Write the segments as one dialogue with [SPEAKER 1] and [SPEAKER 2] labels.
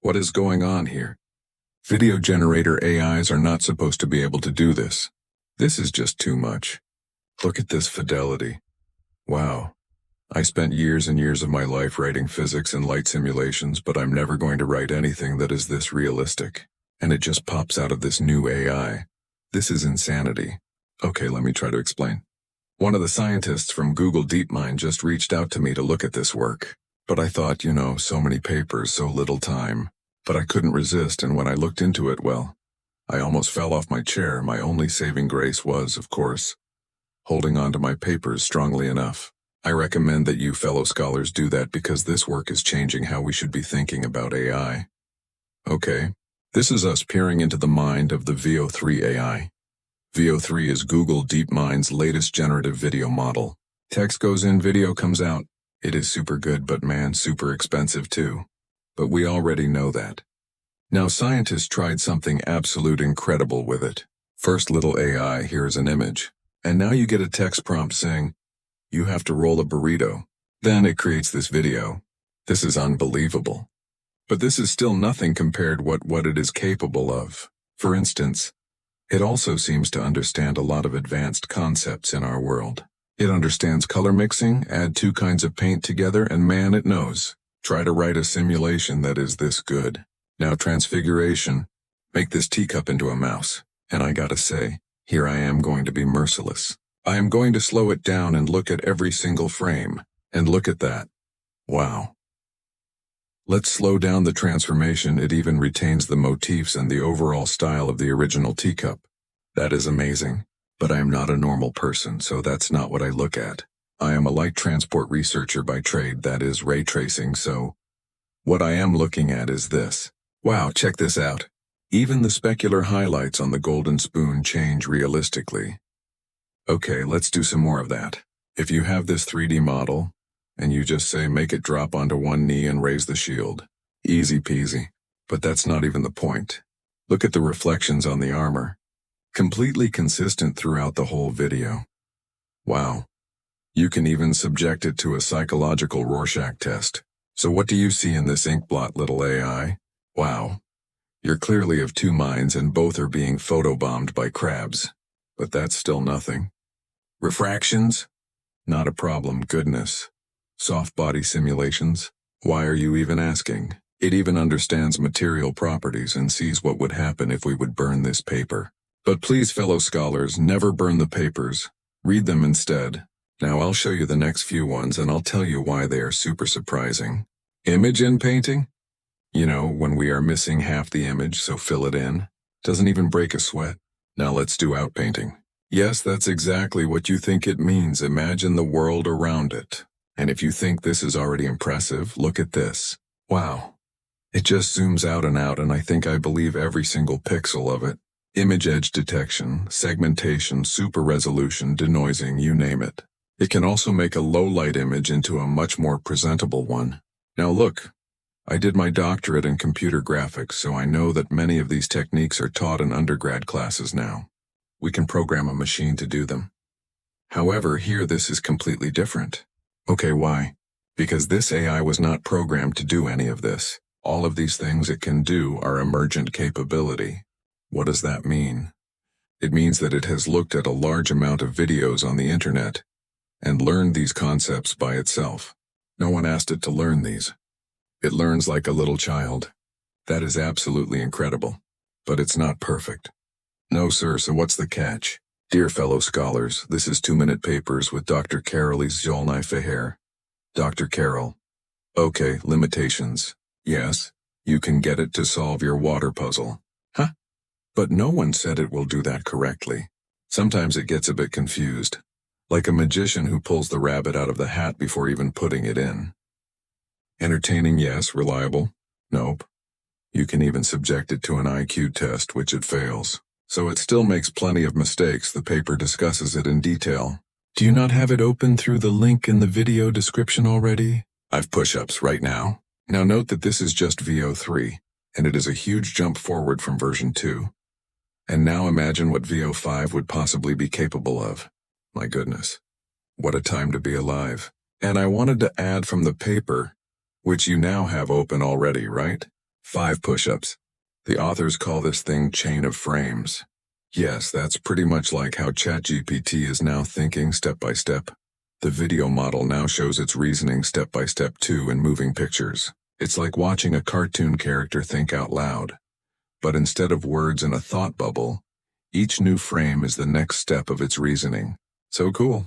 [SPEAKER 1] What is going on here? Video generator AIs are not supposed to be able to do this. This is just too much. Look at this fidelity. Wow. I spent years and years of my life writing physics and light simulations, but I'm never going to write anything that is this realistic. And it just pops out of this new AI. This is insanity. Okay, let me try to explain. One of the scientists from Google DeepMind just reached out to me to look at this work. But I thought, so many papers, so little time. But I couldn't resist, and when I looked into it, well, I almost fell off my chair. My only saving grace was, of course, holding on to my papers strongly enough. I recommend that you fellow scholars do that because this work is changing how we should be thinking about AI. Okay, this is us peering into the mind of the VO3 AI. VO3 is Google DeepMind's latest generative video model. Text goes in, video comes out. It is super good, but man, super expensive too. But we already know that. Now scientists tried something absolute incredible with it. First little AI, here's an image. And now you get a text prompt saying, you have to roll a burrito. Then it creates this video. This is unbelievable. But this is still nothing compared what it is capable of. For instance, it also seems to understand a lot of advanced concepts in our world. It understands color mixing, add two kinds of paint together, and man, it knows. Try to write a simulation that is this good. Now transfiguration. Make this teacup into a mouse. And I gotta say, here I am going to be merciless. I am going to slow it down and look at every single frame. And look at that. Wow. Let's slow down the transformation. It even retains the motifs and the overall style of the original teacup. That is amazing. But I am not a normal person, so that's not what I look at. I am a light transport researcher by trade, that is ray tracing, so what I am looking at is this. Wow, check this out. Even the specular highlights on the golden spoon change realistically. Okay, let's do some more of that. If you have this 3D model, and you just say make it drop onto one knee and raise the shield. Easy peasy. But that's not even the point. Look at the reflections on the armor. Completely consistent throughout the whole video. Wow. You can even subject it to a psychological Rorschach test. So what do you see in this inkblot little AI? Wow. You're clearly of two minds and both are being photobombed by crabs. But that's still nothing. Refractions? Not a problem, goodness. Soft body simulations? Why are you even asking? It even understands material properties and sees what would happen if we would burn this paper. But please, fellow scholars, never burn the papers. Read them instead. Now I'll show you the next few ones and I'll tell you why they are super surprising. Image in painting? When we are missing half the image, so fill it in. Doesn't even break a sweat. Now let's do outpainting. Yes, that's exactly what you think it means. Imagine the world around it. And if you think this is already impressive, look at this. Wow. It just zooms out and I think I believe every single pixel of it. Image edge detection, segmentation, super resolution, denoising, you name it. It can also make a low-light image into a much more presentable one. Now look, I did my doctorate in computer graphics, so I know that many of these techniques are taught in undergrad classes now. We can program a machine to do them. However, here this is completely different. Okay, why? Because this AI was not programmed to do any of this. All of these things it can do are emergent capability. What does that mean? It means that it has looked at a large amount of videos on the internet and learned these concepts by itself. No one asked it to learn these. It learns like a little child. That is absolutely incredible. But it's not perfect. No, sir, so what's the catch? Dear fellow scholars, this is 2-minute papers with Dr. Carolis Zolnai Feher. Dr. Carol. Okay, limitations. Yes, you can get it to solve your water puzzle. Huh? But no one said it will do that correctly. Sometimes it gets a bit confused. Like a magician who pulls the rabbit out of the hat before even putting it in. Entertaining, yes. Reliable? Nope. You can even subject it to an IQ test, which it fails. So it still makes plenty of mistakes. The paper discusses it in detail. Do you not have it open through the link in the video description already? I've push-ups right now. Now note that this is just VO3, and it is a huge jump forward from version 2. And now imagine what VO5 would possibly be capable of. My goodness. What a time to be alive. And I wanted to add from the paper, which you now have open already, right? 5 push-ups. The authors call this thing chain of frames. Yes, that's pretty much like how ChatGPT is now thinking step by step. The video model now shows its reasoning step by step too in moving pictures. It's like watching a cartoon character think out loud. But instead of words in a thought bubble, each new frame is the next step of its reasoning. So cool.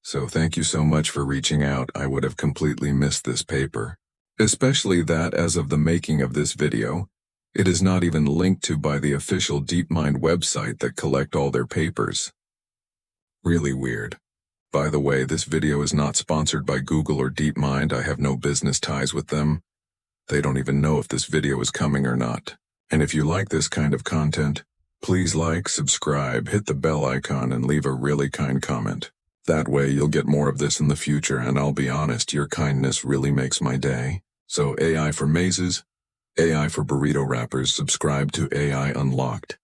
[SPEAKER 1] So thank you so much for reaching out. I would have completely missed this paper. Especially that as of the making of this video, it is not even linked to by the official DeepMind website that collect all their papers. Really weird. By the way, this video is not sponsored by Google or DeepMind. I have no business ties with them. They don't even know if this video is coming or not. And if you like this kind of content, please like, subscribe, hit the bell icon, and leave a really kind comment. That way you'll get more of this in the future, and I'll be honest, your kindness really makes my day. So AI for mazes, AI for burrito wrappers, subscribe to AI Unlocked.